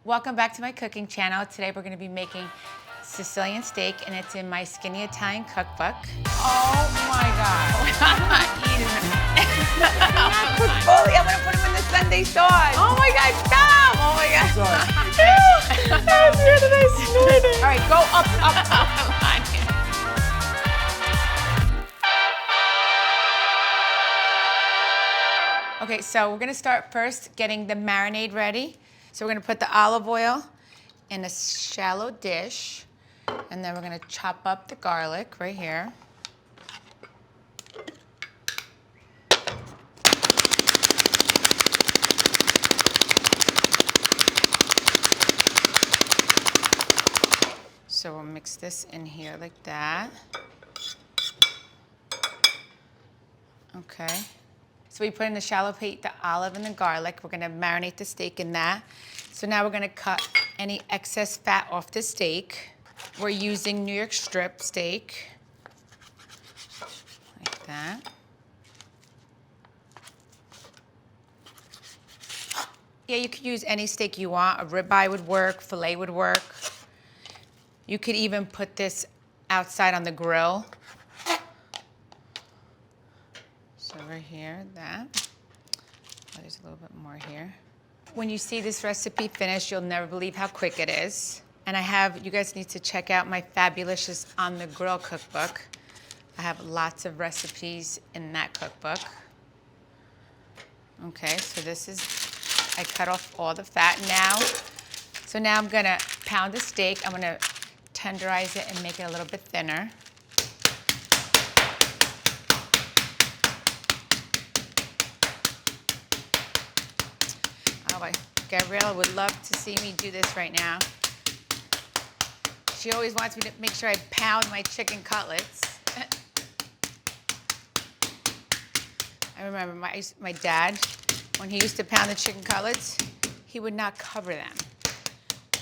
Welcome back to my cooking channel. Today we're gonna be making Sicilian steak and it's in my Skinny Italian cookbook. Oh my God. I'm not eating them. I'm not cooked fully. I'm gonna put them in the Sunday sauce. Oh my God, stop! Oh my God. Sorry. All right, go up. Okay, so we're gonna start first getting the marinade ready. So we're gonna put the olive oil in a shallow dish, and then we're gonna chop up the garlic right here. So we'll mix this in here like that. Okay. So we put in the shallow plate the olive and the garlic. We're gonna marinate the steak in that. So now we're gonna cut any excess fat off the steak. We're using New York strip steak, like that. Yeah, you could use any steak you want. A ribeye would work, filet would work. You could even put this outside on the grill. So right here, that. Oh, there's a little bit more here. When you see this recipe finished, you'll never believe how quick it is. And you guys need to check out my Fabulicious on the Grill cookbook. I have lots of recipes in that cookbook. Okay, so I cut off all the fat now. So now I'm gonna pound the steak. I'm gonna tenderize it and make it a little bit thinner. Oh, Gabriella would love to see me do this right now. She always wants me to make sure I pound my chicken cutlets. I remember my dad, when he used to pound the chicken cutlets, he would not cover them.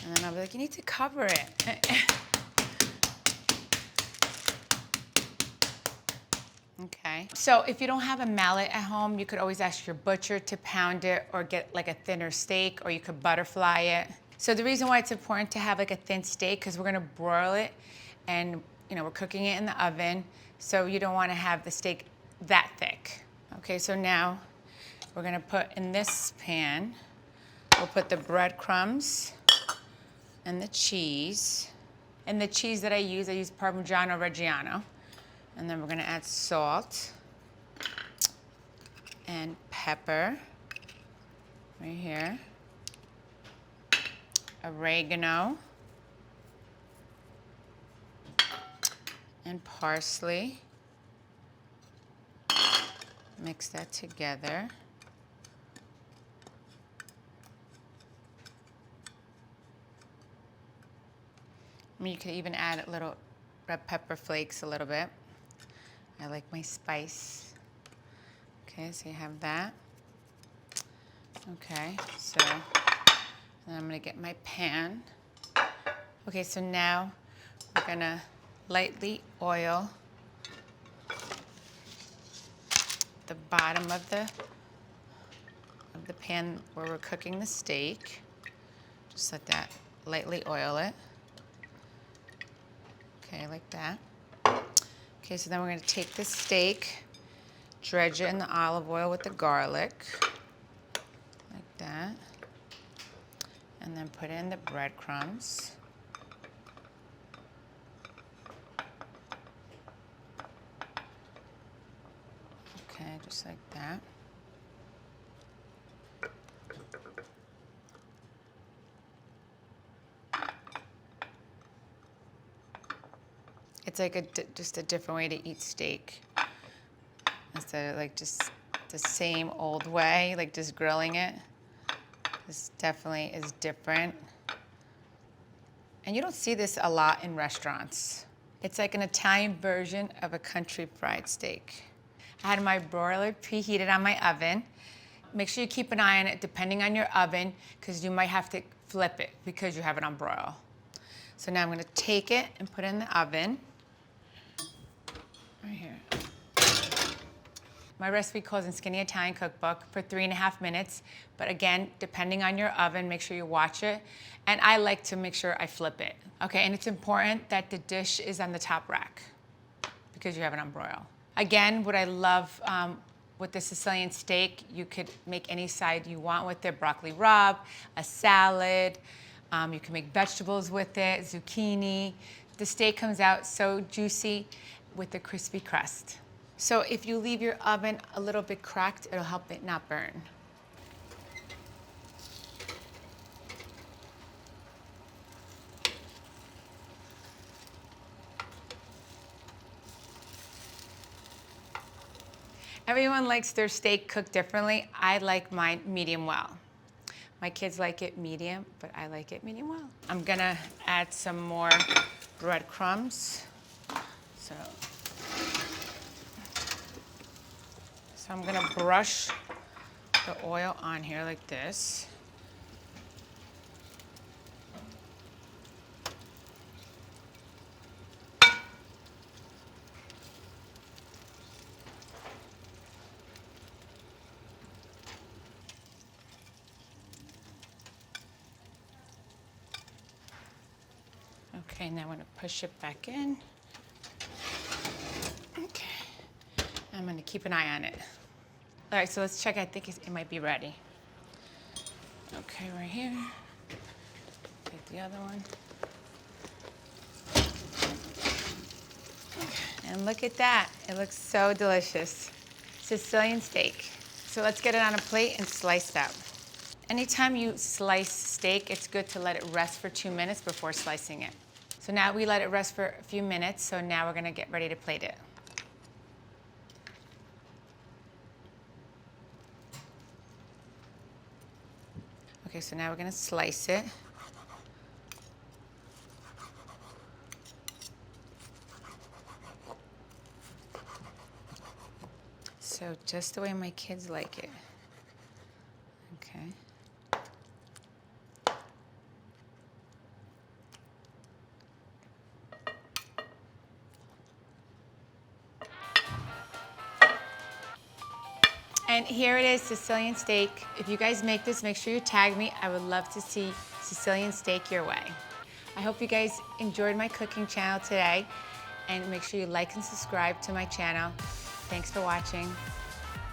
And then I'd be like, you need to cover it. Okay. So if you don't have a mallet at home, you could always ask your butcher to pound it or get like a thinner steak, or you could butterfly it. So the reason why it's important to have like a thin steak, because we're gonna broil it and we're cooking it in the oven. So you don't wanna have the steak that thick. Okay, so now we're gonna put in this pan, we'll put the breadcrumbs and the cheese. And the cheese that I use Parmigiano-Reggiano. And then we're gonna add salt and pepper right here, oregano and parsley. Mix that together. I mean, you could even add a little red pepper flakes a little bit. I like my spice. Okay, so you have that. Okay, so then I'm gonna get my pan. Okay, so now we're gonna lightly oil the bottom of the pan where we're cooking the steak. Just let that lightly oil it. Okay, like that. Okay, so then we're gonna take this steak, dredge it in the olive oil with the garlic, like that, and then put in the breadcrumbs. Okay, just like that. It's like just a different way to eat steak. Instead of like just the same old way, like just grilling it. This definitely is different. And you don't see this a lot in restaurants. It's like an Italian version of a country fried steak. I had my broiler preheated on my oven. Make sure you keep an eye on it depending on your oven, because you might have to flip it because you have it on broil. So now I'm gonna take it and put it in the oven. Right here. My recipe calls in Skinny Italian Cookbook for 3.5 minutes. But again, depending on your oven, make sure you watch it. And I like to make sure I flip it. Okay, and it's important that the dish is on the top rack because you have it on broil. Again, what I love with the Sicilian steak, you could make any side you want with it, broccoli rabe, a salad, you can make vegetables with it, zucchini. The steak comes out so juicy with the crispy crust. So if you leave your oven a little bit cracked, it'll help it not burn. Everyone likes their steak cooked differently. I like mine medium well. My kids like it medium, but I like it medium well. I'm gonna add some more breadcrumbs. So I'm gonna brush the oil on here like this. Okay, now I'm gonna push it back in. Okay, I'm gonna keep an eye on it. All right, so let's check. I think it might be ready. Okay, right here. Take the other one. Okay. And look at that. It looks so delicious. Sicilian steak. So let's get it on a plate and slice it out. Anytime you slice steak, it's good to let it rest for 2 minutes before slicing it. So now we let it rest for a few minutes, so now we're gonna get ready to plate it. Okay, so now we're gonna slice it. So just the way my kids like it. Okay. And here it is, Sicilian steak. If you guys make this, make sure you tag me. I would love to see Sicilian steak your way. I hope you guys enjoyed my cooking channel today. And make sure you like and subscribe to my channel. Thanks for watching.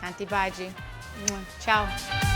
Tanti baci. Ciao.